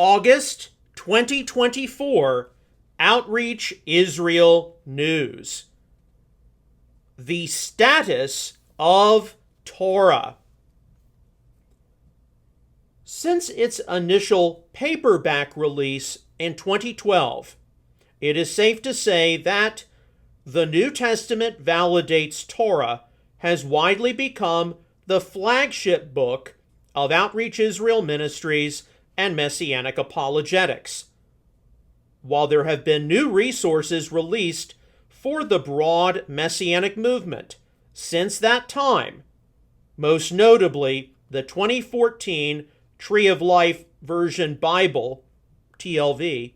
August 2024 Outreach Israel News. The status of Torah. Since its initial paperback release in 2012, it is safe to say that the New Testament Validates Torah has widely become the flagship book of Outreach Israel Ministries and Messianic apologetics. While there have been new resources released for the broad Messianic movement since that time, most notably the 2014 Tree of Life Version Bible, TLV,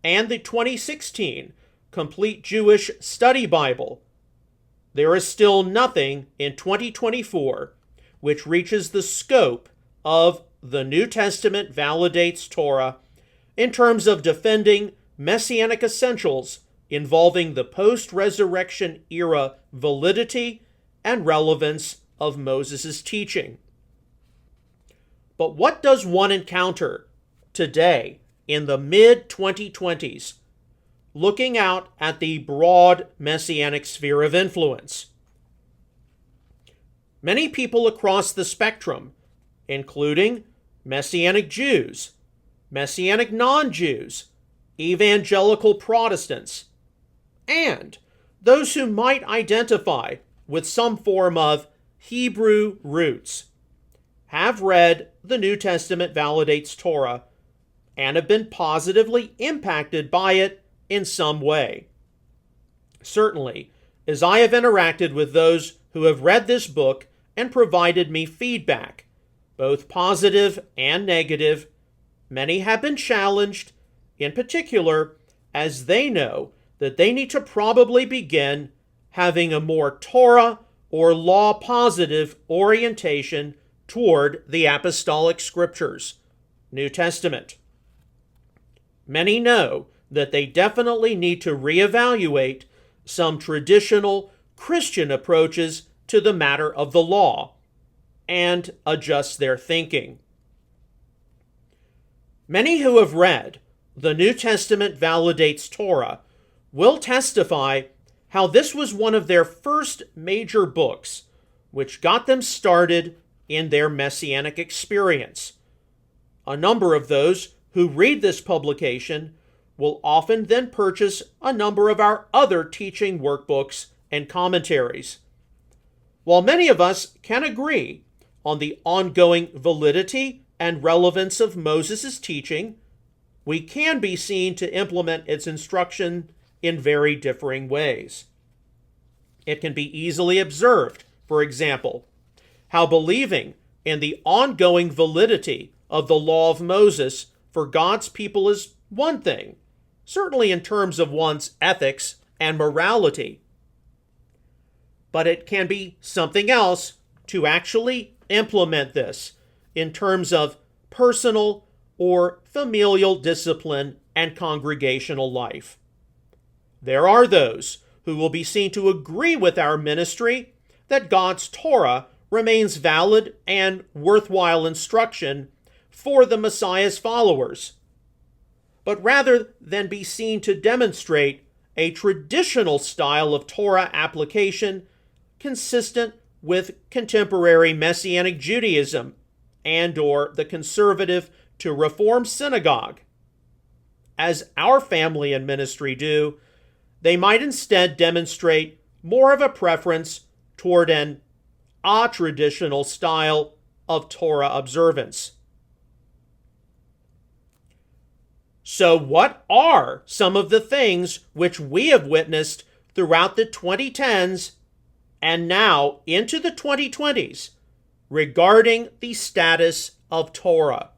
and the 2016 Complete Jewish Study Bible, there is still nothing in 2024 which reaches the scope of the New Testament Validates Torah in terms of defending Messianic essentials involving the post-resurrection era validity and relevance of Moses' teaching. But what does one encounter today in the mid-2020s, looking out at the broad Messianic sphere of influence? Many people across the spectrum, including Messianic Jews, Messianic non-Jews, evangelical Protestants, and those who might identify with some form of Hebrew roots, have read the New Testament Validates Torah and have been positively impacted by it in some way. Certainly, as I have interacted with those who have read this book and provided me feedback, both positive and negative, many have been challenged, in particular, as they know that they need to probably begin having a more Torah or law-positive orientation toward the apostolic scriptures, New Testament. Many know that they definitely need to reevaluate some traditional Christian approaches to the matter of the law and adjust their thinking. Many who have read the New Testament Validates Torah will testify how this was one of their first major books which got them started in their Messianic experience. A number of those who read this publication will often then purchase a number of our other teaching workbooks and commentaries. While many of us can agree on the ongoing validity and relevance of Moses' teaching, we can be seen to implement its instruction in very differing ways. It can be easily observed, for example, how believing in the ongoing validity of the law of Moses for God's people is one thing, certainly in terms of one's ethics and morality. But it can be something else to actually implement this in terms of personal or familial discipline and congregational life. There are those who will be seen to agree with our ministry that God's Torah remains valid and worthwhile instruction for the Messiah's followers. But rather than be seen to demonstrate a traditional style of Torah application consistent with contemporary Messianic Judaism and/or the conservative to Reform synagogue, as our family and ministry do, they might instead demonstrate more of a preference toward an a-traditional style of Torah observance. So what are some of the things which we have witnessed throughout the 2010s and now into the 2020s regarding the status of Torah?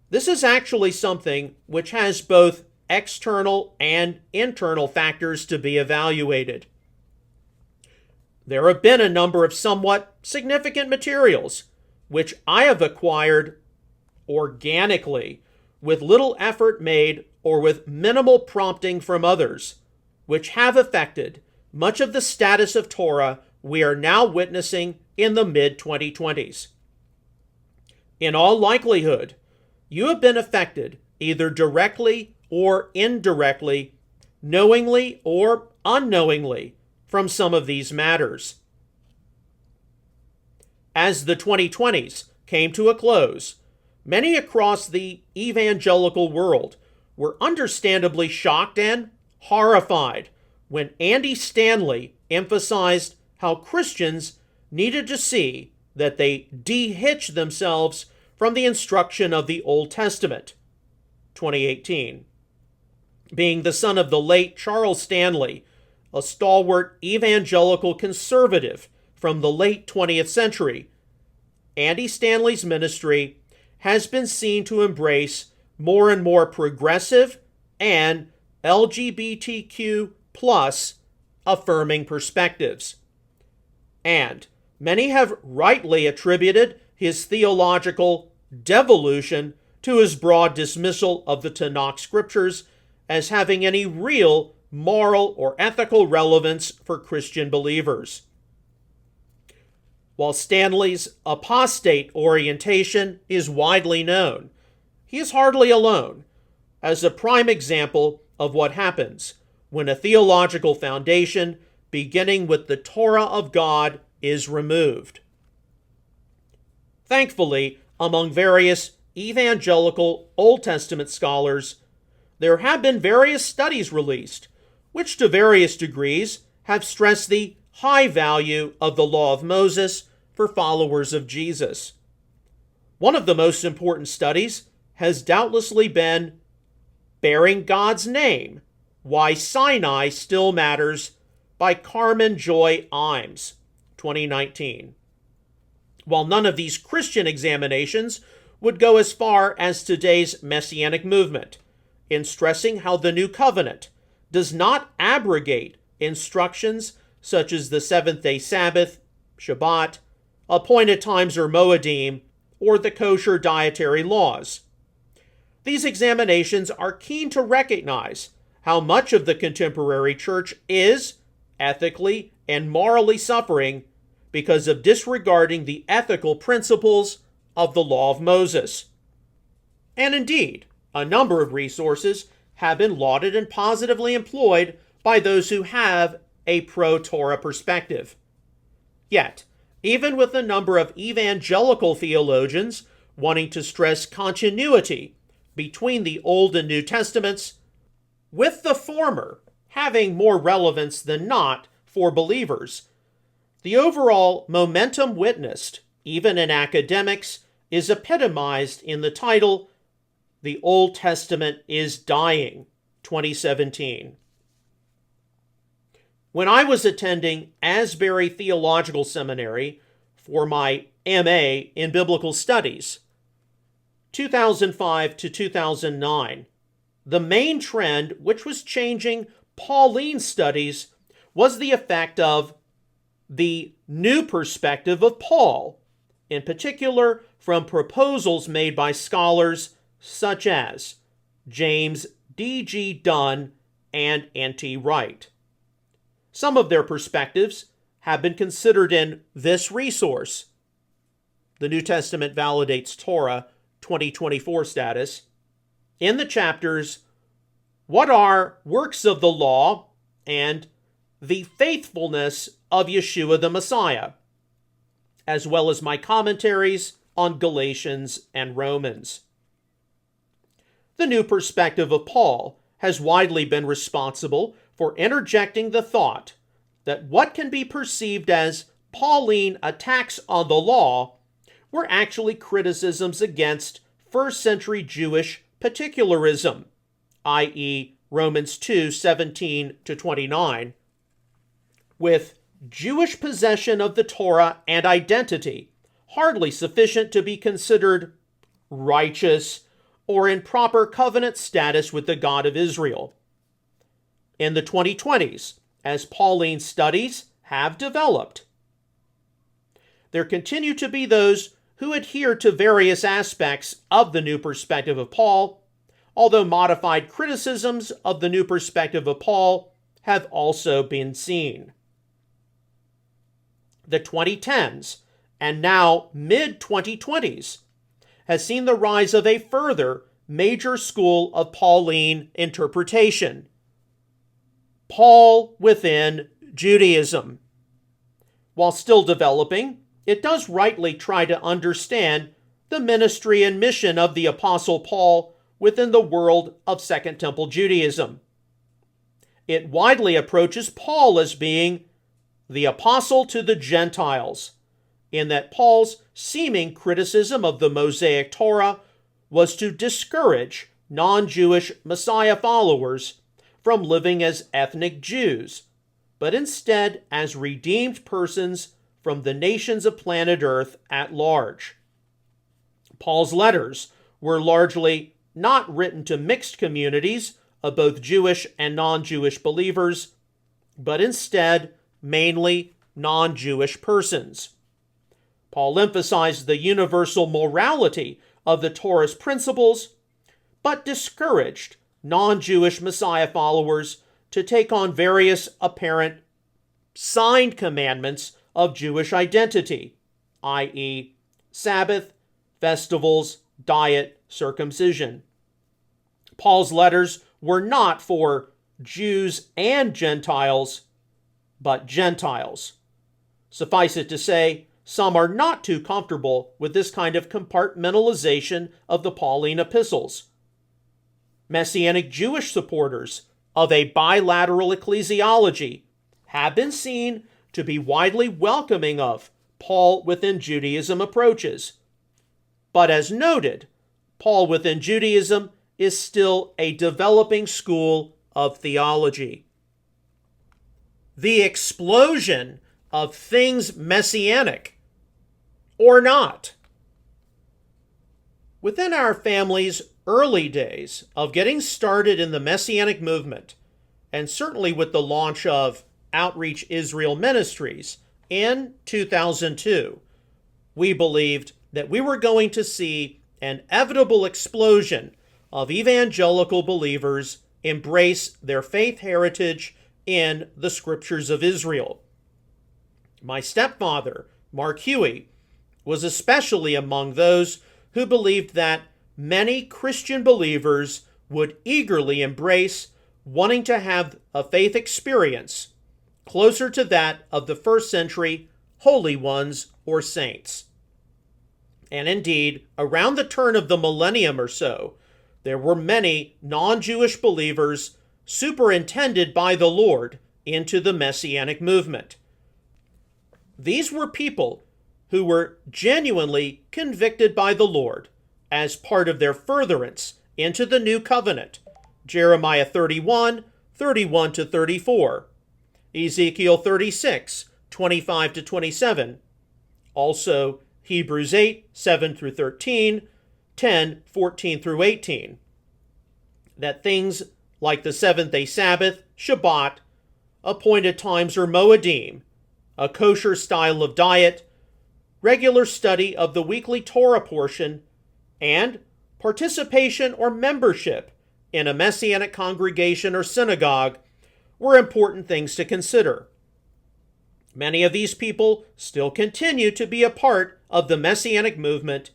This is actually something which has both external and internal factors to be evaluated. There have been a number of somewhat significant materials which I have acquired organically with little effort made or with minimal prompting from others, which have affected much of the status of Torah we are now witnessing in the mid-2020s. In all likelihood, you have been affected either directly or indirectly, knowingly or unknowingly, from some of these matters. As the 2020s came to a close, many across the evangelical world were understandably shocked and horrified when Andy Stanley emphasized how Christians needed to see that they de-hitch themselves from the instruction of the Old Testament. 2018. Being the son of the late Charles Stanley, a stalwart evangelical conservative from the late 20th century, Andy Stanley's ministry has been seen to embrace more and more progressive and LGBTQ plus affirming perspectives. And many have rightly attributed his theological devolution to his broad dismissal of the Tanakh scriptures as having any real moral or ethical relevance for Christian believers. While Stanley's apostate orientation is widely known, he is hardly alone, as a prime example of what happens when a theological foundation beginning with the Torah of God is removed. Thankfully, among various evangelical Old Testament scholars, there have been various studies released, which to various degrees have stressed the high value of the law of Moses for followers of Jesus. One of the most important studies has doubtlessly been Bearing God's Name, Why Sinai Still Matters by Carmen Joy Imes, 2019. While none of these Christian examinations would go as far as today's Messianic movement in stressing how the New Covenant does not abrogate instructions such as the seventh-day Sabbath, Shabbat, appointed times or Moedim, or the kosher dietary laws. These examinations are keen to recognize how much of the contemporary church is ethically and morally suffering because of disregarding the ethical principles of the law of Moses. And indeed, a number of resources have been lauded and positively employed by those who have a pro-Torah perspective. Yet, even with a number of evangelical theologians wanting to stress continuity between the Old and New Testaments, with the former having more relevance than not for believers, the overall momentum witnessed, even in academics, is epitomized in the title, The Old Testament is Dying, 2017. When I was attending Asbury Theological Seminary for my MA in Biblical Studies, 2005 to 2009, the main trend which was changing Pauline studies was the effect of the new perspective of Paul, in particular from proposals made by scholars such as James D.G. Dunn and N.T. Wright. Some of their perspectives have been considered in this resource, The New Testament Validates Torah 2024 status, in the chapters What Are Works of the Law and The Faithfulness of Yeshua the Messiah, as well as my commentaries on Galatians and Romans. The new perspective of Paul has widely been responsible for interjecting the thought that what can be perceived as Pauline attacks on the law were actually criticisms against first-century Jewish particularism, i.e. Romans 2:17-29, with Jewish possession of the Torah and identity hardly sufficient to be considered righteous or in proper covenant status with the God of Israel. In the 2020s, as Pauline studies have developed, there continue to be those who adhere to various aspects of the new perspective of Paul, although modified criticisms of the new perspective of Paul have also been seen. The 2010s and now mid-2020s has seen the rise of a further major school of Pauline interpretation: Paul within Judaism. While still developing, it does rightly try to understand the ministry and mission of the Apostle Paul within the world of Second Temple Judaism. It widely approaches Paul as being the apostle to the Gentiles, in that Paul's seeming criticism of the Mosaic Torah was to discourage non-Jewish Messiah followers from living as ethnic Jews, but instead as redeemed persons from the nations of planet Earth at large. Paul's letters were largely not written to mixed communities of both Jewish and non-Jewish believers, but instead mainly non-Jewish persons. Paul emphasized the universal morality of the Torah's principles, but discouraged non-Jewish Messiah followers to take on various apparent signed commandments of Jewish identity, i.e., Sabbath, festivals, diet, circumcision. Paul's letters were not for Jews and Gentiles, but Gentiles. Suffice it to say, some are not too comfortable with this kind of compartmentalization of the Pauline epistles. Messianic Jewish supporters of a bilateral ecclesiology have been seen to be widely welcoming of Paul within Judaism approaches. But as noted, Paul within Judaism is still a developing school of theology. The explosion of things messianic or not. Within our family's early days of getting started in the Messianic movement, and certainly with the launch of Outreach Israel Ministries in 2002, we believed that we were going to see an inevitable explosion of evangelical believers embrace their faith heritage in the scriptures of Israel. My stepfather, Mark Huey, was especially among those who believed that many Christian believers would eagerly embrace wanting to have a faith experience closer to that of the first century holy ones or saints. And indeed, around the turn of the millennium or so, there were many non-Jewish believers superintended by the Lord into the Messianic movement. These were people who were genuinely convicted by the Lord as part of their furtherance into the new covenant. Jeremiah 31, 31 to 34, Ezekiel 36, 25 to 27, also Hebrews 8, 7 through 13, 10, 14 through 18. That things like the seventh-day Sabbath, Shabbat, appointed times or Moedim, a kosher style of diet, regular study of the weekly Torah portion, and participation or membership in a Messianic congregation or synagogue were important things to consider. Many of these people still continue to be a part of the Messianic movement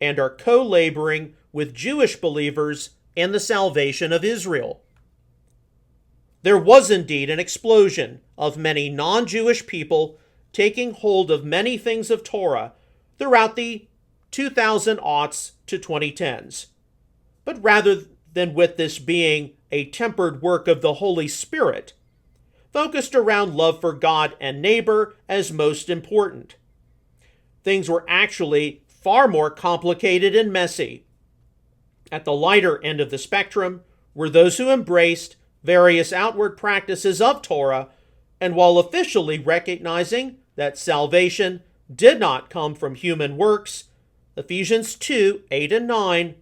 and are co-laboring with Jewish believers in the salvation of Israel. There was indeed an explosion of many non-Jewish people taking hold of many things of Torah throughout the 2000s to 2010s. But rather than with this being a tempered work of the Holy Spirit, focused around love for God and neighbor as most important. Things were actually far more complicated and messy. At the lighter end of the spectrum were those who embraced various outward practices of Torah, and while officially recognizing that salvation did not come from human works, Ephesians 2, 8 and 9,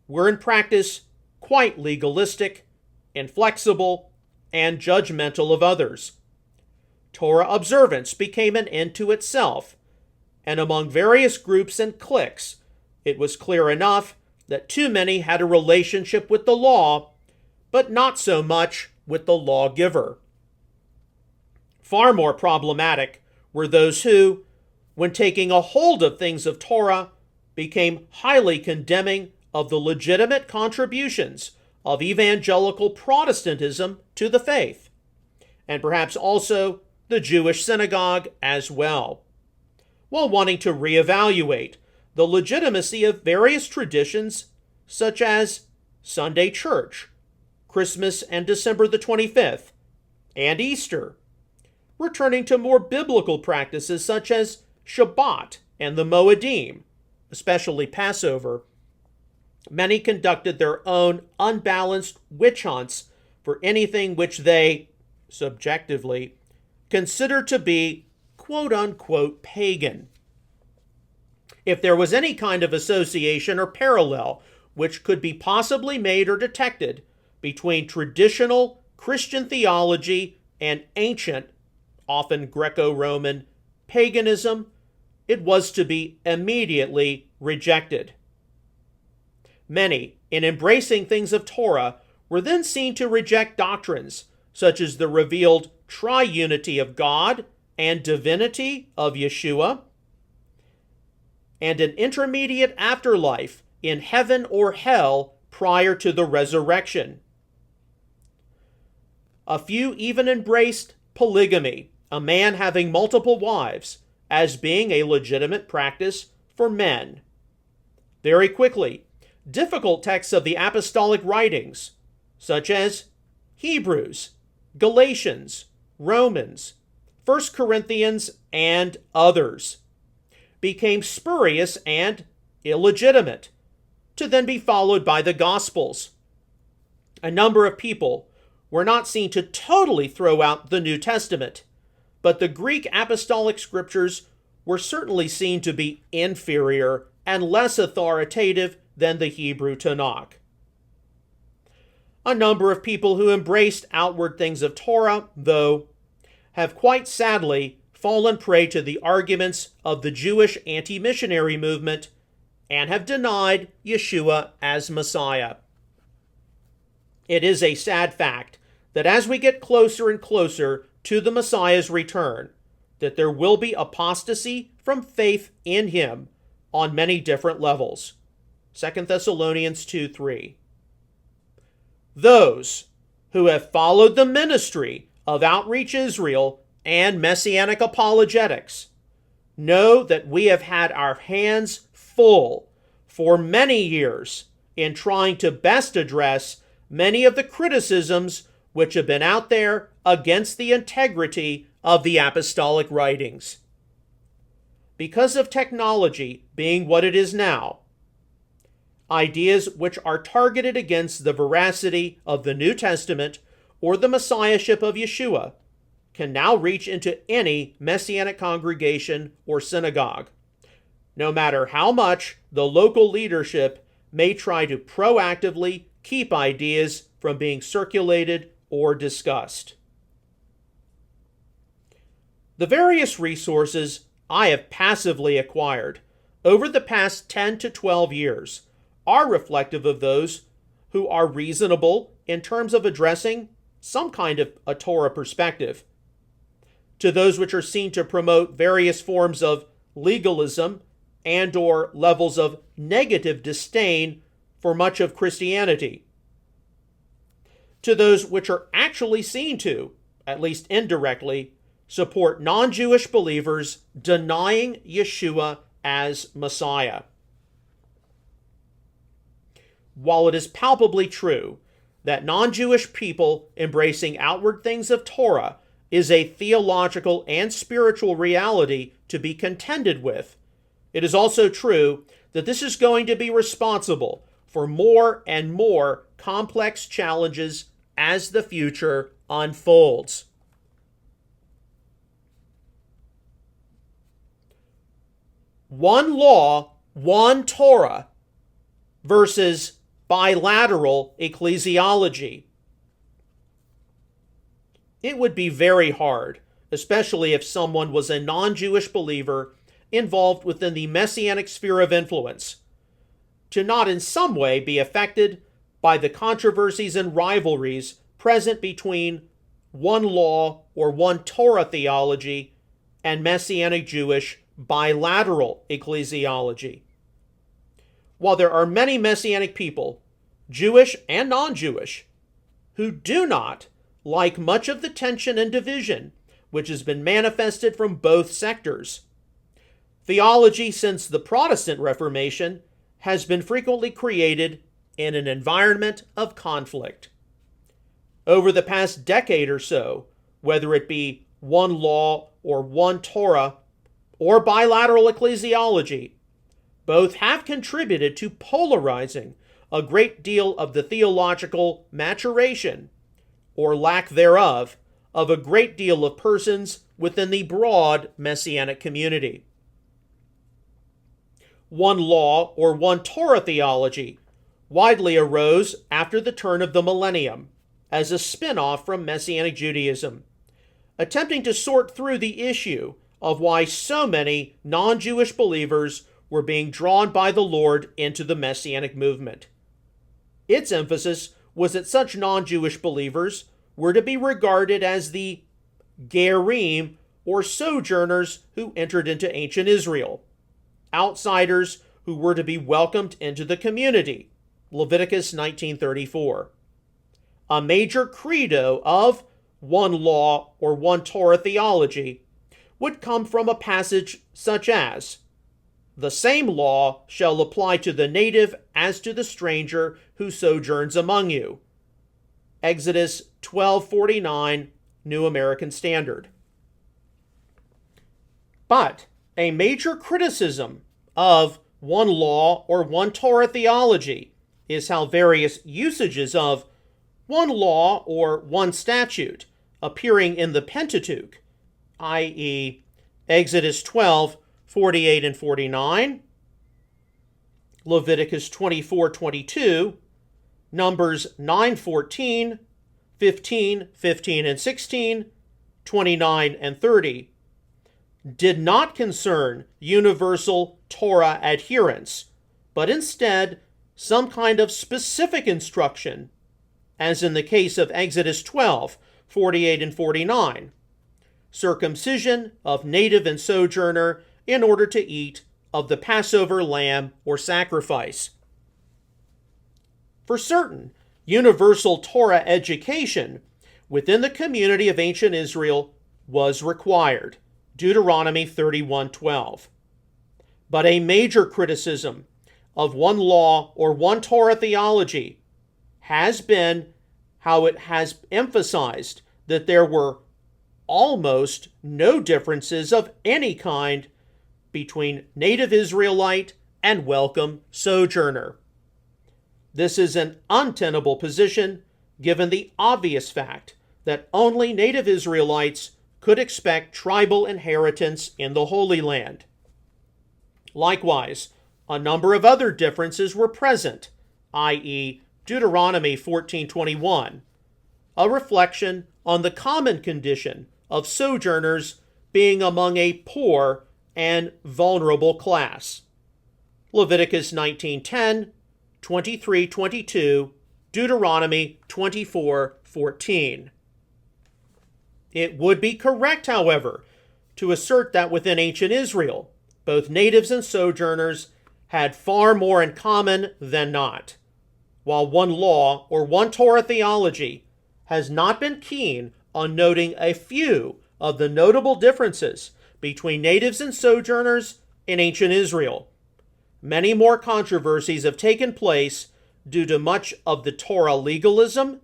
were in practice quite legalistic, inflexible, and judgmental of others. Torah observance became an end to itself, and among various groups and cliques, it was clear enough that too many had a relationship with the law, but not so much with the lawgiver. Far more problematic were those who, when taking a hold of things of Torah, became highly condemning of the legitimate contributions of evangelical Protestantism to the faith, and perhaps also the Jewish synagogue as well, while wanting to reevaluate the legitimacy of various traditions such as Sunday church, Christmas and December the 25th, and Easter, returning to more biblical practices such as Shabbat and the Moedim, especially Passover. Many conducted their own unbalanced witch hunts for anything which they, subjectively, considered to be quote-unquote pagan. If there was any kind of association or parallel which could be possibly made or detected between traditional Christian theology and ancient, often Greco-Roman, paganism, it was to be immediately rejected. Many, in embracing things of Torah, were then seen to reject doctrines such as the revealed triunity of God and divinity of Yeshua, and an intermediate afterlife in heaven or hell prior to the resurrection. A few even embraced polygamy, a man having multiple wives, as being a legitimate practice for men. Very quickly, difficult texts of the apostolic writings, such as Hebrews, Galatians, Romans, 1 Corinthians, and others, became spurious and illegitimate, to then be followed by the Gospels. A number of people were not seen to totally throw out the New Testament, but the Greek apostolic scriptures were certainly seen to be inferior and less authoritative than the Hebrew Tanakh. A number of people who embraced outward things of Torah, though, have quite sadly fallen prey to the arguments of the Jewish anti-missionary movement and have denied Yeshua as Messiah. It is a sad fact that as we get closer and closer to the Messiah's return, that there will be apostasy from faith in him on many different levels. 2 Thessalonians 2:3. Those who have followed the ministry of Outreach Israel and Messianic apologetics know that we have had our hands full for many years in trying to best address many of the criticisms which have been out there against the integrity of the apostolic writings. Because of technology being what it is now, ideas which are targeted against the veracity of the New Testament or the Messiahship of Yeshua can now reach into any Messianic congregation or synagogue, no matter how much the local leadership may try to proactively keep ideas from being circulated or discussed. The various resources I have passively acquired over the past 10 to 12 years are reflective of those who are reasonable in terms of addressing some kind of a Torah perspective, to those which are seen to promote various forms of legalism and or levels of negative disdain for much of Christianity, to those which are actually seen to, at least indirectly, support non-Jewish believers denying Yeshua as Messiah. While it is palpably true that non-Jewish people embracing outward things of Torah is a theological and spiritual reality to be contended with, it is also true that this is going to be responsible for more and more complex challenges as the future unfolds. One law, one Torah versus bilateral ecclesiology. It would be very hard, especially if someone was a non-Jewish believer involved within the Messianic sphere of influence, to not in some way be affected by the controversies and rivalries present between one law or one Torah theology and Messianic Jewish bilateral ecclesiology. while there are many Messianic people, Jewish and non-Jewish, who do not like much of the tension and division which has been manifested from both sectors. Theology since the Protestant Reformation has been frequently created in an environment of conflict. Over the past decade or so, whether it be one law or one Torah or bilateral ecclesiology, both have contributed to polarizing a great deal of the theological maturation, or lack thereof, of a great deal of persons within the broad Messianic community. One law or one Torah theology widely arose after the turn of the millennium as a spin-off from Messianic Judaism, attempting to sort through the issue of why so many non-Jewish believers were being drawn by the Lord into the Messianic movement. Its emphasis was that such non-Jewish believers were to be regarded as the gerim, or sojourners who entered into ancient Israel, outsiders who were to be welcomed into the community, Leviticus 19:34. A major credo of one law or one Torah theology would come from a passage such as, "The same law shall apply to the native as to the stranger who sojourns among you." Exodus 12:49, New American Standard. But a major criticism of one law or one Torah theology is how various usages of one law or one statute appearing in the Pentateuch, i.e. Exodus 12:48 and 49, Leviticus 24:22, Numbers 9:14, 15 and 16, 29 and 30, did not concern universal Torah adherence, but instead some kind of specific instruction, as in the case of Exodus 12:48 and 49, circumcision of native and sojourner in order to eat of the Passover lamb or sacrifice. For certain, universal Torah education within the community of ancient Israel was required, Deuteronomy 31:12. But a major criticism of one law or one Torah theology has been how it has emphasized that there were almost no differences of any kind between native Israelite and welcome sojourner. This is an untenable position given the obvious fact that only native Israelites could expect tribal inheritance in the Holy Land. Likewise, a number of other differences were present, i.e. Deuteronomy 14:21, a reflection on the common condition of sojourners being among a poor and vulnerable class. Leviticus 19:10, 23:22, Deuteronomy 24:14. It would be correct, however, to assert that within ancient Israel, both natives and sojourners had far more in common than not. While one law or one Torah theology has not been keen on noting a few of the notable differences between natives and sojourners in ancient Israel, many more controversies have taken place due to much of the Torah legalism,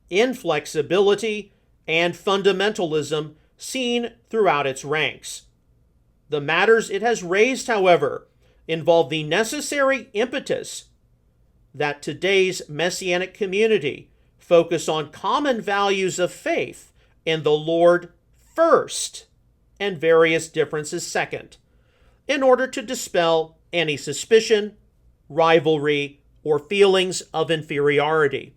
inflexibility, and fundamentalism seen throughout its ranks. The matters it has raised, however, involve the necessary impetus that today's Messianic community focus on common values of faith in the Lord first and various differences second, in order to dispel any suspicion, rivalry, or feelings of inferiority.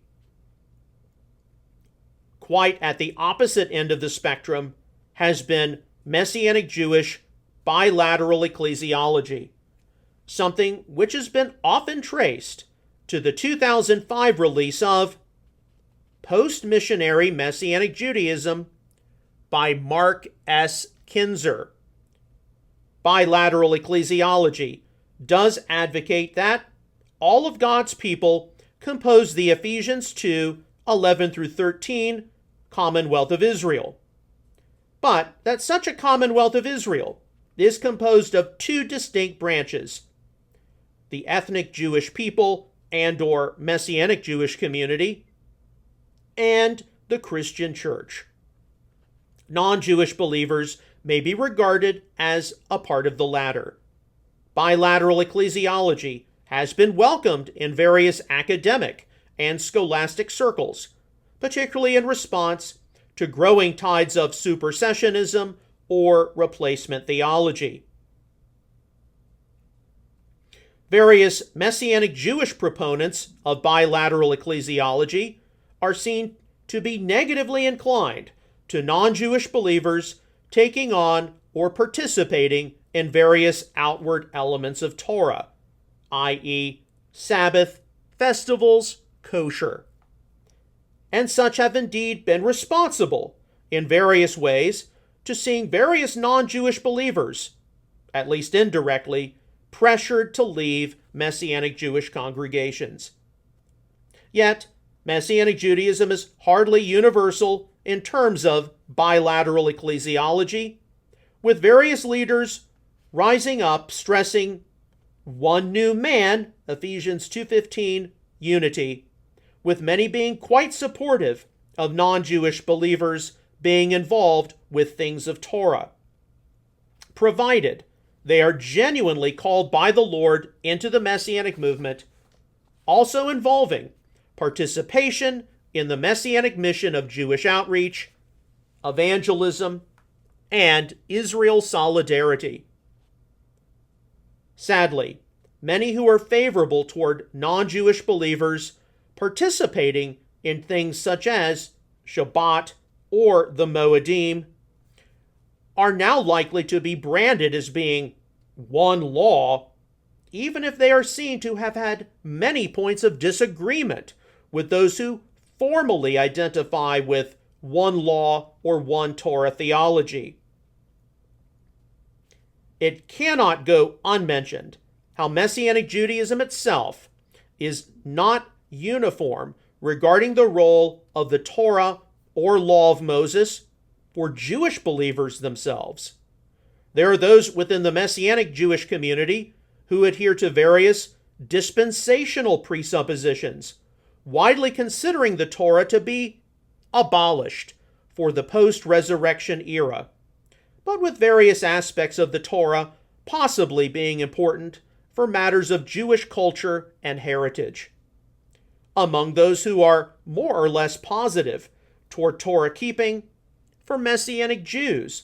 Quite at the opposite end of the spectrum has been Messianic Jewish bilateral ecclesiology, something which has been often traced to the 2005 release of Post-Missionary Messianic Judaism by Mark S. Kinzer. Bilateral ecclesiology does advocate that, all of God's people compose the Ephesians 2:11 through 13 Commonwealth of Israel. But that such a Commonwealth of Israel is composed of two distinct branches: the ethnic Jewish people and/or Messianic Jewish community, and the Christian church. Non-Jewish believers may be regarded as a part of the latter. Bilateral ecclesiology has been welcomed in various academic and scholastic circles, particularly in response to growing tides of supersessionism or replacement theology. Various Messianic Jewish proponents of bilateral ecclesiology are seen to be negatively inclined to non-Jewish believers taking on or participating in various outward elements of Torah, i.e., Sabbath, festivals, kosher. And such have indeed been responsible in various ways to seeing various non-Jewish believers, at least indirectly, pressured to leave Messianic Jewish congregations. Yet, Messianic Judaism is hardly universal in terms of bilateral ecclesiology, with various leaders rising up stressing one new man, Ephesians 2:15, unity, with many being quite supportive of non-Jewish believers being involved with things of Torah, provided they are genuinely called by the Lord into the Messianic movement, also involving participation in the Messianic mission of Jewish outreach, evangelism, and Israel solidarity. Sadly, many who are favorable toward non-Jewish believers participating in things such as Shabbat or the Moedim are now likely to be branded as being one law, even if they are seen to have had many points of disagreement with those who formally identify with one law or one Torah theology. It cannot go unmentioned how Messianic Judaism itself is not uniform regarding the role of the Torah or law of Moses for Jewish believers themselves. There are those within the Messianic Jewish community who adhere to various dispensational presuppositions, widely considering the Torah to be abolished for the post-resurrection era, but with various aspects of the Torah possibly being important for matters of Jewish culture and heritage. Among those who are more or less positive toward Torah keeping, for Messianic Jews,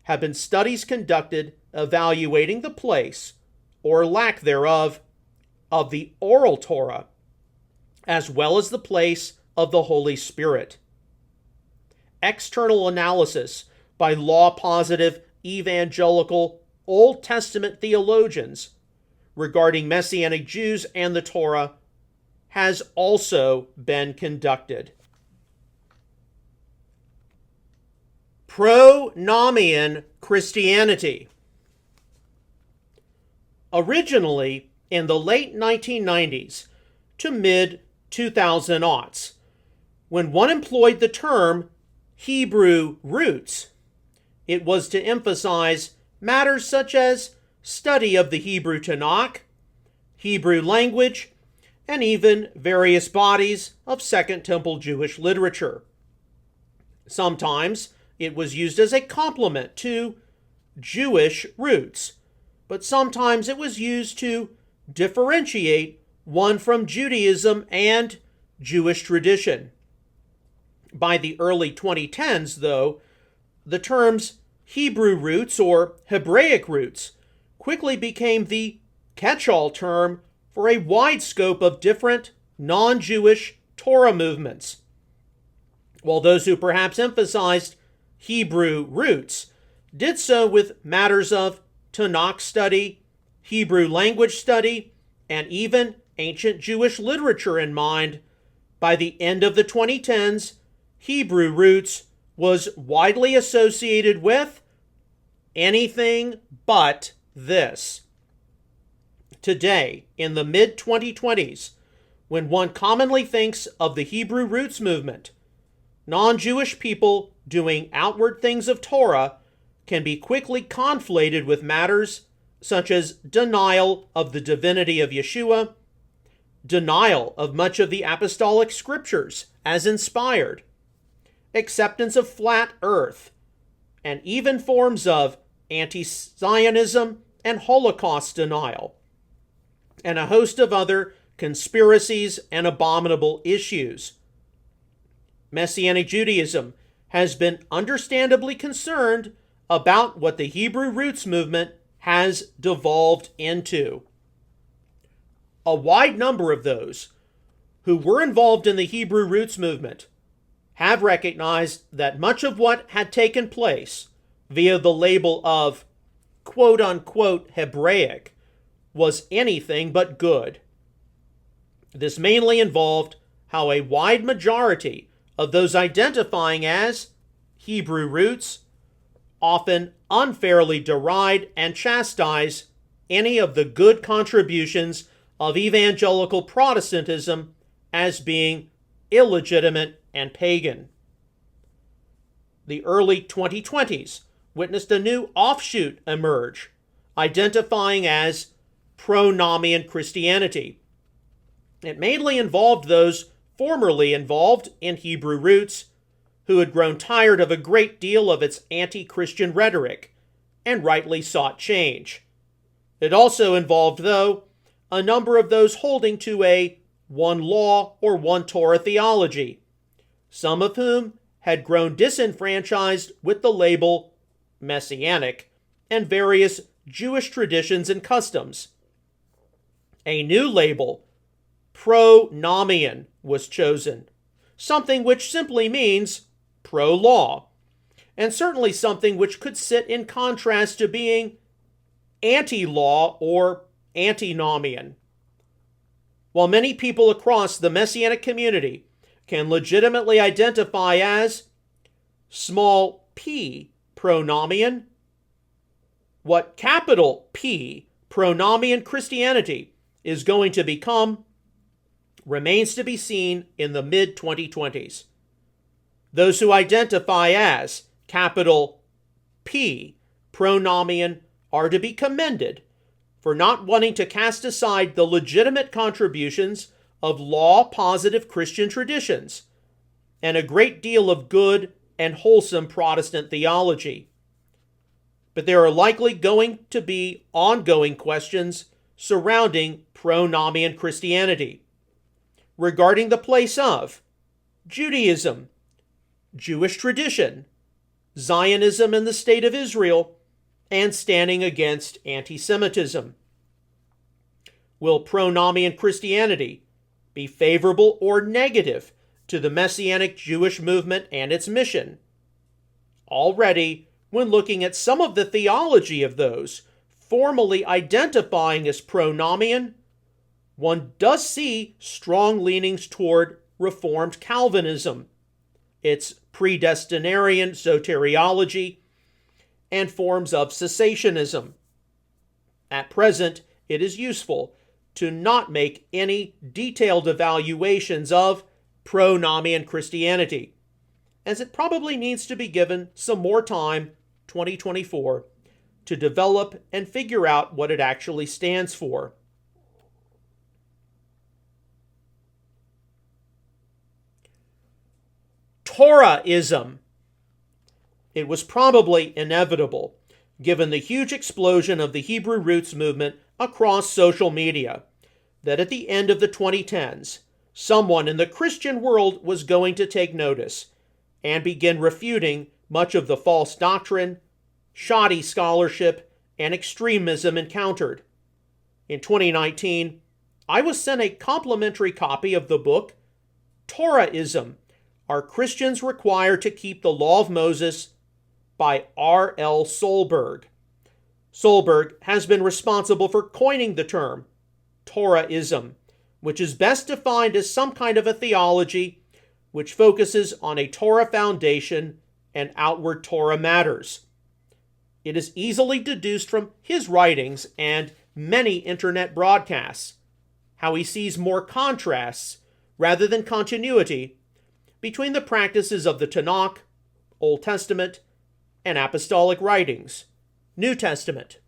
have been studies conducted evaluating the place, or lack thereof, of the oral Torah, as well as the place of the Holy Spirit. External analysis by law-positive evangelical Old Testament theologians regarding Messianic Jews and the Torah has also been conducted. Pronomian Christianity. Originally, in the late 1990s to mid-2000s, when one employed the term Hebrew roots, it was to emphasize matters such as study of the Hebrew Tanakh, Hebrew language, and even various bodies of Second Temple Jewish literature. Sometimes it was used as a complement to Jewish roots, but sometimes it was used to differentiate one from Judaism and Jewish tradition. By the early 2010s, though, the terms Hebrew roots or Hebraic roots quickly became the catch-all term for a wide scope of different non-Jewish Torah movements, while those who perhaps emphasized Hebrew roots did so with matters of Tanakh study, Hebrew language study, and even ancient Jewish literature in mind. By the end of the 2010s, Hebrew roots was widely associated with anything but this. today in the mid-2020s, when one commonly thinks of the Hebrew roots movement, non-Jewish people doing outward things of Torah can be quickly conflated with matters such as denial of the divinity of Yeshua, denial of much of the apostolic scriptures as inspired, acceptance of flat earth, and even forms of anti-Zionism and Holocaust denial, and a host of other conspiracies and abominable issues. Messianic Judaism has been understandably concerned about what the Hebrew roots movement has devolved into. A wide number of those who were involved in the Hebrew roots movement have recognized that much of what had taken place via the label of quote-unquote Hebraic was anything but good. This mainly involved how a wide majority of those identifying as Hebrew roots often unfairly deride and chastise any of the good contributions of evangelical Protestantism as being illegitimate and pagan. The early 2020s witnessed a new offshoot emerge, identifying as pro-Namian Christianity. It mainly involved those formerly involved in Hebrew roots who had grown tired of a great deal of its anti-Christian rhetoric and rightly sought change. It also involved, though, a number of those holding to a one law or one Torah theology, some of whom had grown disenfranchised with the label Messianic and various Jewish traditions and customs. A new label, pro-Namian, was chosen, something which simply means pro-law, and certainly something which could sit in contrast to being anti-law or antinomian. While many people across the Messianic community can legitimately identify as small p pronomian, what capital P pronomian Christianity is going to become remains to be seen in the mid-2020s. Those who identify as capital P pronomian are to be commended for not wanting to cast aside the legitimate contributions of law-positive Christian traditions and a great deal of good and wholesome Protestant theology. But there are likely going to be ongoing questions surrounding pro-Namian Christianity, regarding the place of Judaism, Jewish tradition, Zionism and the State of Israel, and standing against anti-Semitism. Will pro-Namian Christianity be favorable or negative to the Messianic Jewish movement and its mission? Already, when looking at some of the theology of those formally identifying as pro-Namian, one does see strong leanings toward Reformed Calvinism, its predestinarian soteriology, and forms of cessationism. At present, it is useful to not make any detailed evaluations of pro-Namian Christianity, as it probably needs to be given some more time, 2024, to develop and figure out what it actually stands for. Torahism. It was probably inevitable, given the huge explosion of the Hebrew roots movement across social media, that at the end of the 2010s, someone in the Christian world was going to take notice and begin refuting much of the false doctrine, shoddy scholarship, and extremism encountered. In 2019, I was sent a complimentary copy of the book, Torahism: Are Christians Required to Keep the Law of Moses? By R.L. Solberg. Solberg has been responsible for coining the term Torahism, which is best defined as some kind of a theology which focuses on a Torah foundation and outward Torah matters. It is easily deduced from his writings and many internet broadcasts, how he sees more contrasts rather than continuity between the practices of the Tanakh, Old Testament, and apostolic writings, New Testament.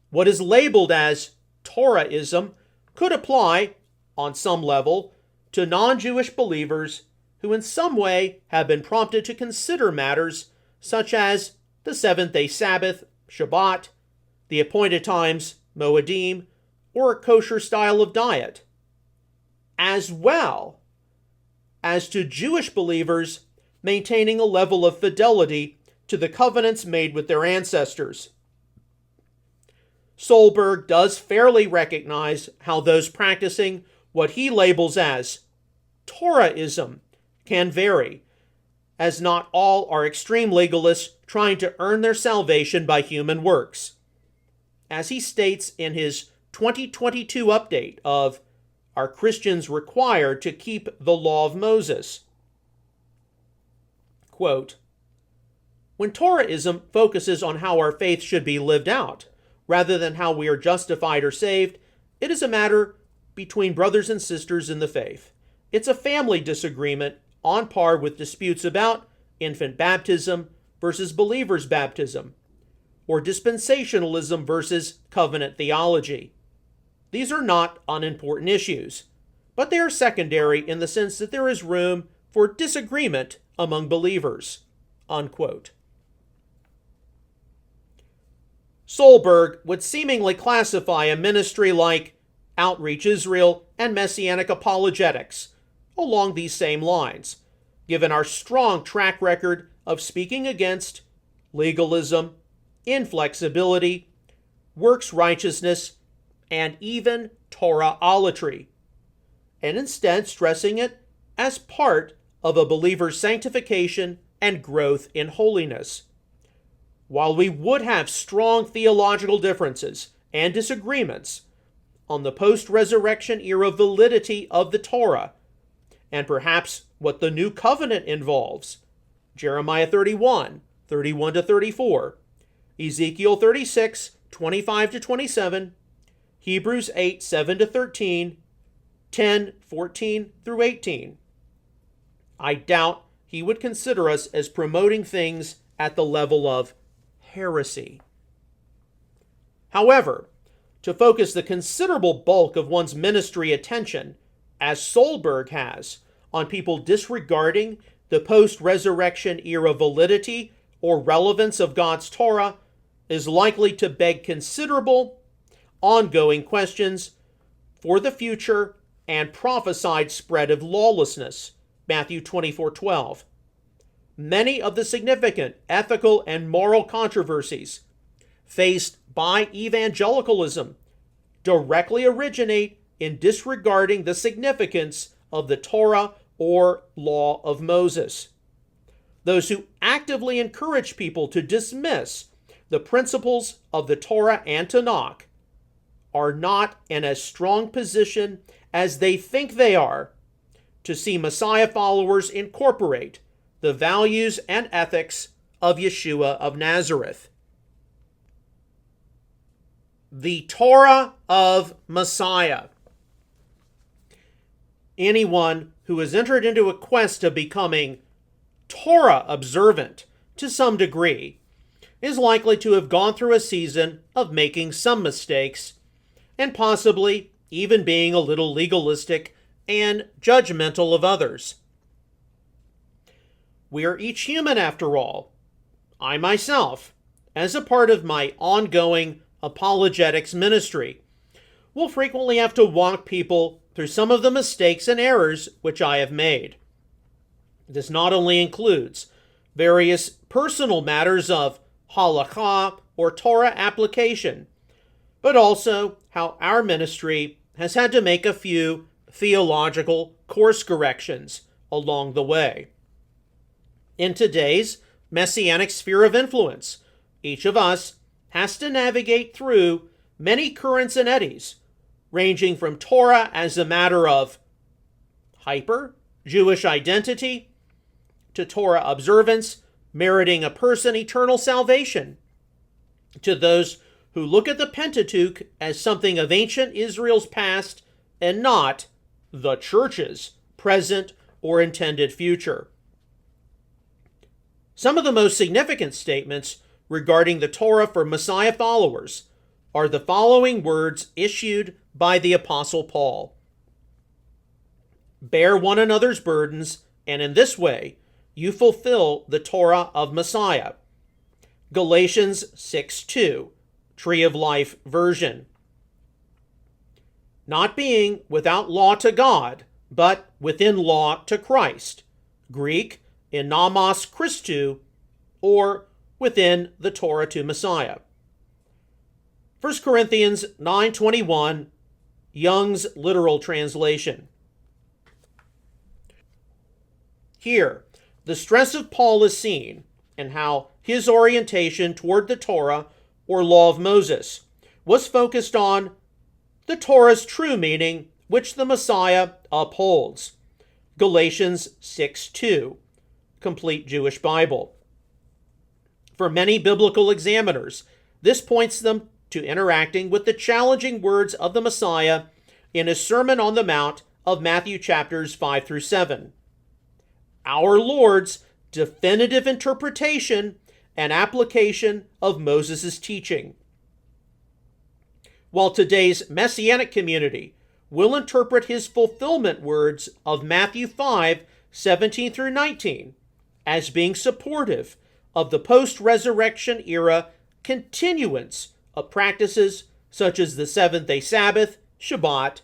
What is labeled as Torahism could apply, on some level, to non-Jewish believers who in some way have been prompted to consider matters such as the seventh-day Sabbath, Shabbat, the appointed times, Moedim, or a kosher style of diet, as well as to Jewish believers maintaining a level of fidelity to the covenants made with their ancestors. Solberg does fairly recognize how those practicing what he labels as Torahism can vary, as not all are extreme legalists trying to earn their salvation by human works. As he states in his 2022 update of Are Christians Required to Keep the Law of Moses? Quote, when Torahism focuses on how our faith should be lived out, rather than how we are justified or saved, it is a matter between brothers and sisters in the faith. It's a family disagreement on par with disputes about infant baptism versus believers' baptism, or dispensationalism versus covenant theology. These are not unimportant issues, but they are secondary in the sense that there is room for disagreement among believers. Unquote. Solberg would seemingly classify a ministry like Outreach Israel and Messianic Apologetics along these same lines, given our strong track record of speaking against legalism, inflexibility, works righteousness, and even Torah-olatry, and instead stressing it as part of a believer's sanctification and growth in holiness. While we would have strong theological differences and disagreements on the post-resurrection era validity of the Torah, and perhaps what the new covenant involves, Jeremiah 31, 31 to 34, Ezekiel 36, 25 to 27, Hebrews 8, 7 to 13, 10, 14 through 18. I doubt he would consider us as promoting things at the level of heresy. However, to focus the considerable bulk of one's ministry attention, as Solberg has, on people disregarding the post-resurrection era validity or relevance of God's Torah is likely to beg considerable, ongoing questions for the future and prophesied spread of lawlessness, Matthew 24:12. Many of the significant ethical and moral controversies faced by evangelicalism directly originate in disregarding the significance of the Torah or Law of Moses. Those who actively encourage people to dismiss the principles of the Torah and Tanakh are not in as strong position as they think they are to see Messiah followers incorporate the values and ethics of Yeshua of Nazareth. The Torah of Messiah. Anyone who has entered into a quest of becoming Torah observant to some degree is likely to have gone through a season of making some mistakes and possibly even being a little legalistic and judgmental of others. We are each human after all. I myself, as a part of my ongoing apologetics ministry, will frequently have to walk people through some of the mistakes and errors which I have made. This not only includes various personal matters of halakha or Torah application, but also how our ministry has had to make a few theological course corrections along the way. In today's messianic sphere of influence, each of us has to navigate through many currents and eddies, ranging from Torah as a matter of hyper-Jewish identity to Torah observance meriting a person eternal salvation, to those who look at the Pentateuch as something of ancient Israel's past and not the church's present or intended future. Some of the most significant statements regarding the Torah for Messiah followers are the following words issued by the Apostle Paul. Bear one another's burdens, and in this way you fulfill the Torah of Messiah. Galatians 6:2, Tree of Life version. Not being without law to God, but within law to Christ. Greek, in nomos Christou, or within the Torah to Messiah. 1 Corinthians 9:21, Young's literal translation. Here, the stress of Paul is seen and how his orientation toward the Torah, or law of Moses, was focused on the Torah's true meaning, which the Messiah upholds. Galatians 6:2, Complete Jewish Bible. For many biblical examiners, this points them to interacting with the challenging words of the Messiah in his Sermon on the Mount of Matthew chapters 5 through 7. Our Lord's definitive interpretation and application of Moses' teaching. While today's Messianic community will interpret his fulfillment words of Matthew 5:17 through 19 as being supportive of the post-resurrection era continuance of practices such as the seventh-day Sabbath, Shabbat,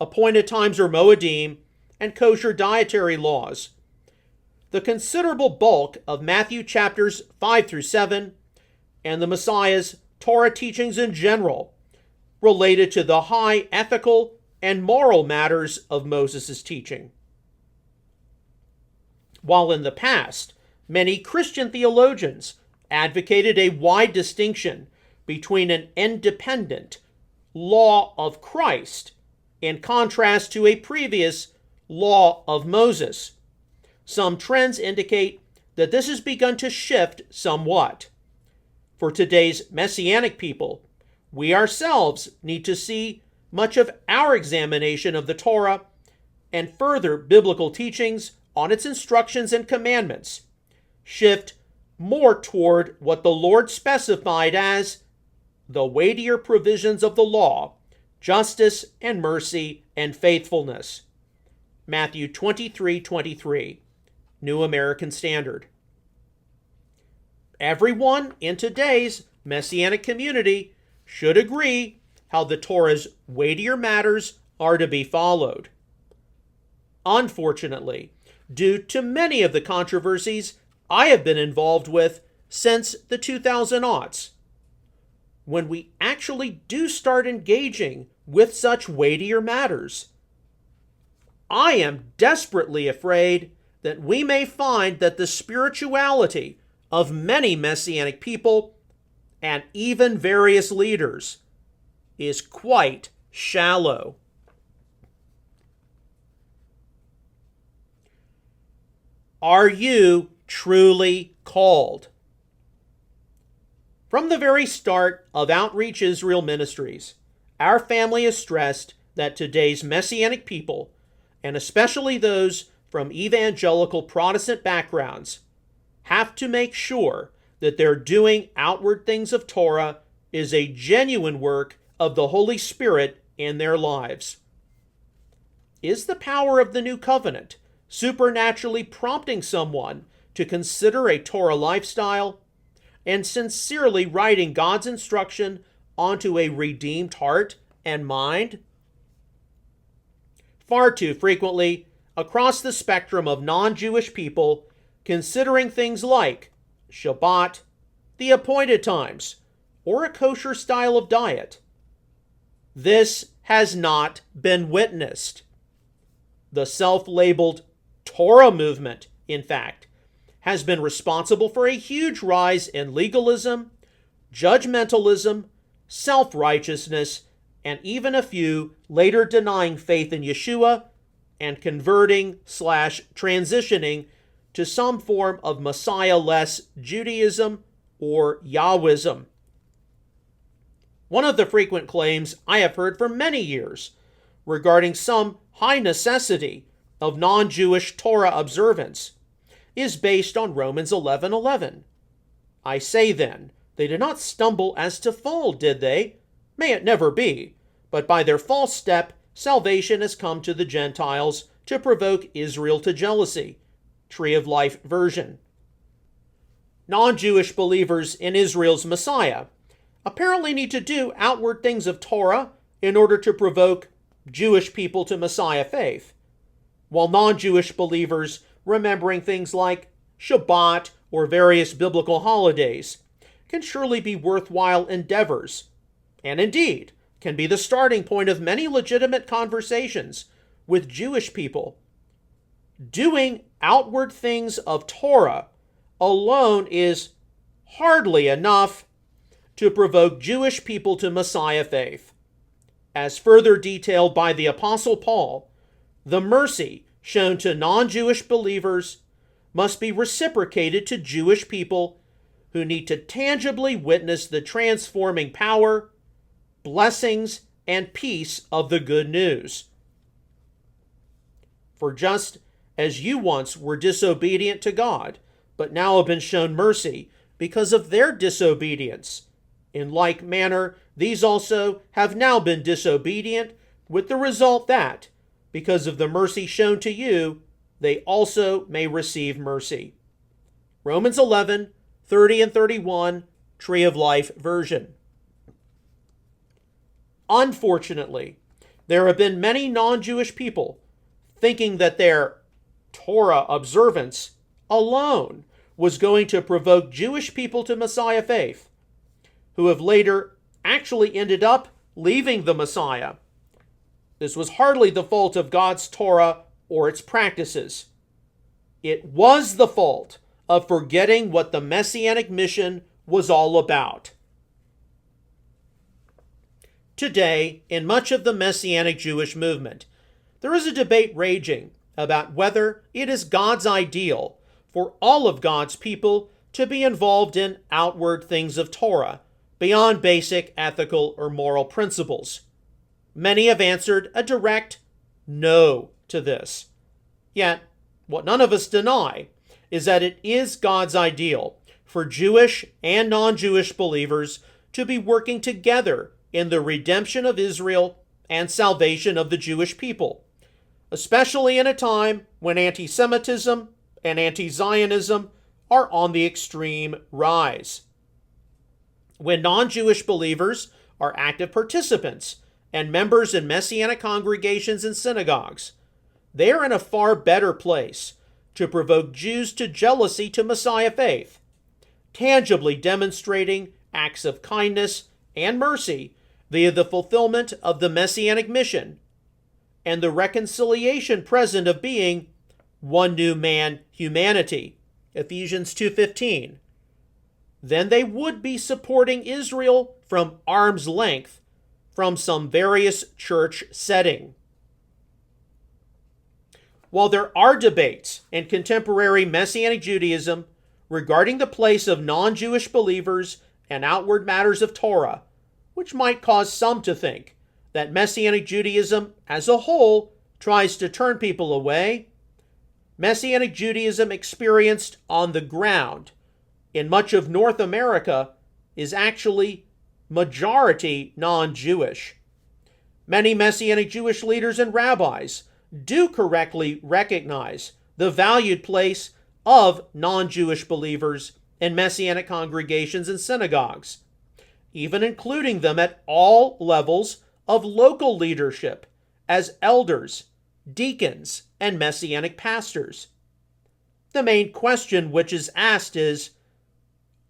appointed times or Moedim, and kosher dietary laws. The considerable bulk of Matthew chapters 5 through 7 and the Messiah's Torah teachings in general related to the high ethical and moral matters of Moses' teaching. While in the past, many Christian theologians advocated a wide distinction between an independent law of Christ in contrast to a previous law of Moses, some trends indicate that this has begun to shift somewhat. For today's Messianic people, we ourselves need to see much of our examination of the Torah and further biblical teachings on its instructions and commandments shift more toward what the Lord specified as the weightier provisions of the law, justice and mercy and faithfulness. Matthew 23:23, New American Standard. Everyone in today's Messianic community should agree how the Torah's weightier matters are to be followed. Unfortunately, due to many of the controversies I have been involved with since the 2000s, when we actually do start engaging with such weightier matters, I am desperately afraid that we may find that the spirituality of many Messianic people and even various leaders is quite shallow. Are you truly called? From the very start of Outreach Israel Ministries, our family has stressed that today's Messianic people, and especially those from evangelical Protestant backgrounds, have to make sure that their doing outward things of Torah is a genuine work of the Holy Spirit in their lives. Is the power of the new covenant supernaturally prompting someone to consider a Torah lifestyle and sincerely writing God's instruction onto a redeemed heart and mind? Far too frequently, across the spectrum of non-Jewish people, considering things like Shabbat, the appointed times, or a kosher style of diet, this has not been witnessed. The self-labeled Torah movement, in fact, has been responsible for a huge rise in legalism, judgmentalism, self-righteousness, and even a few later denying faith in Yeshua and converting/transitioning to some form of Messiah-less Judaism or Yahwism. One of the frequent claims I have heard for many years regarding some high necessity of non-Jewish Torah observance is based on Romans 11:11. I say then, they did not stumble as to fall, did they? May it never be. But by their false step, salvation has come to the Gentiles to provoke Israel to jealousy. Tree of Life version. Non-Jewish believers in Israel's Messiah apparently need to do outward things of Torah in order to provoke Jewish people to Messiah faith, while non-Jewish believers remembering things like Shabbat or various biblical holidays can surely be worthwhile endeavors, and indeed can be the starting point of many legitimate conversations with Jewish people. Doing outward things of Torah alone is hardly enough to provoke Jewish people to Messiah faith. As further detailed by the Apostle Paul, the mercy shown to non-Jewish believers must be reciprocated to Jewish people who need to tangibly witness the transforming power, blessings, and peace of the good news. For just as you once were disobedient to God, but now have been shown mercy because of their disobedience, in like manner these also have now been disobedient, with the result that, because of the mercy shown to you, they also may receive mercy. Romans 11:30 and 31, Tree of Life version. Unfortunately, there have been many non-Jewish people thinking that their Torah observance alone was going to provoke Jewish people to Messiah faith, who have later actually ended up leaving the Messiah. This was hardly the fault of God's Torah or its practices. It was the fault of forgetting what the Messianic mission was all about. Today, in much of the Messianic Jewish movement, there is a debate raging about whether it is God's ideal for all of God's people to be involved in outward things of Torah, beyond basic ethical or moral principles. Many have answered a direct no to this. Yet, what none of us deny is that it is God's ideal for Jewish and non-Jewish believers to be working together in the redemption of Israel and salvation of the Jewish people, especially in a time when anti-Semitism and anti-Zionism are on the extreme rise. When non-Jewish believers are active participants and members in Messianic congregations and synagogues, they are in a far better place to provoke Jews to jealousy to Messiah faith, tangibly demonstrating acts of kindness and mercy via the fulfillment of the Messianic mission and the reconciliation present of being one new man humanity, Ephesians 2:15. Then they would be supporting Israel from arm's length from some various church setting. While there are debates in contemporary Messianic Judaism regarding the place of non-Jewish believers and outward matters of Torah, which might cause some to think that Messianic Judaism as a whole tries to turn people away, Messianic Judaism experienced on the ground in much of North America is actually majority non-Jewish. Many Messianic Jewish leaders and rabbis do correctly recognize the valued place of non-Jewish believers in Messianic congregations and synagogues, even including them at all levels of local leadership as elders, deacons, and Messianic pastors. The main question which is asked is,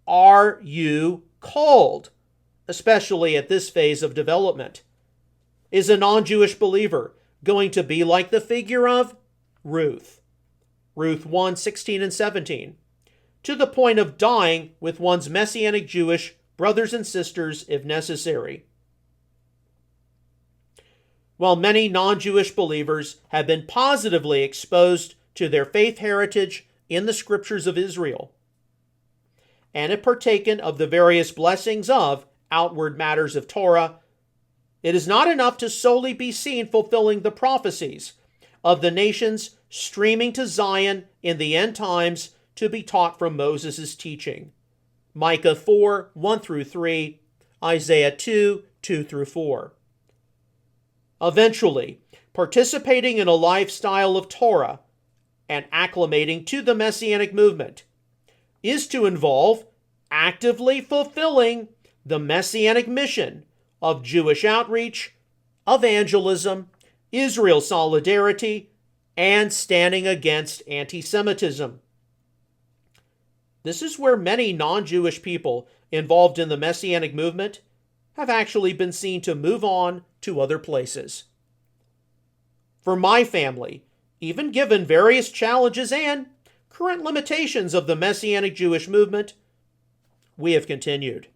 are you called, especially at this phase of development? Is a non-Jewish believer going to be like the figure of Ruth? Ruth 1:16 and 17, to the point of dying with one's Messianic Jewish brothers and sisters if necessary. While many non-Jewish believers have been positively exposed to their faith heritage in the scriptures of Israel, and have partaken of the various blessings of outward matters of Torah, it is not enough to solely be seen fulfilling the prophecies of the nations streaming to Zion in the end times to be taught from Moses' teaching. Micah 4, 1 through 3, Isaiah 2, 2 through 4. Eventually, participating in a lifestyle of Torah and acclimating to the Messianic movement is to involve actively fulfilling the Messianic mission of Jewish outreach, evangelism, Israel solidarity, and standing against anti-Semitism. This is where many non-Jewish people involved in the Messianic movement have actually been seen to move on to other places. For my family, even given various challenges and current limitations of the Messianic Jewish movement, we have continued.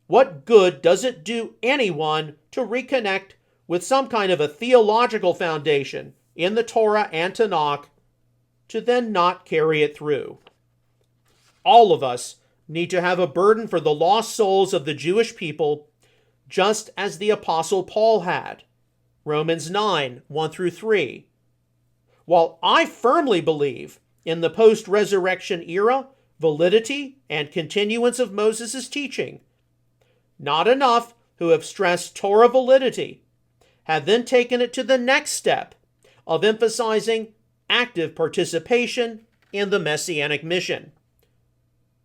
What good does it do anyone to reconnect with some kind of a theological foundation in the Torah and Tanakh to then not carry it through? All of us need to have a burden for the lost souls of the Jewish people, just as the Apostle Paul had. Romans 9, 1 through 3. While I firmly believe in the post-resurrection era, validity, and continuance of Moses' teaching, not enough who have stressed Torah validity have then taken it to the next step of emphasizing active participation in the Messianic mission.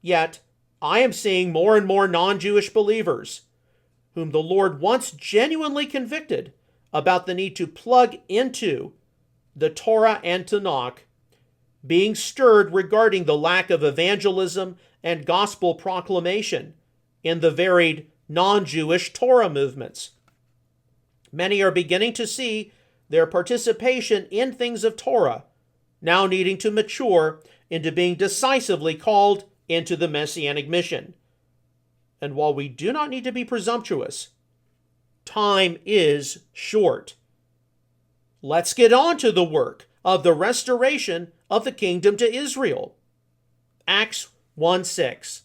Yet, I am seeing more and more non-Jewish believers whom the Lord once genuinely convicted about the need to plug into the Torah and Tanakh, being stirred regarding the lack of evangelism and gospel proclamation in the varied non-Jewish Torah movements. Many are beginning to see their participation in things of Torah now needing to mature into being decisively called into the Messianic mission. And while we do not need to be presumptuous, time is short. Let's get on to the work of the restoration of the kingdom to Israel. Acts 1:6.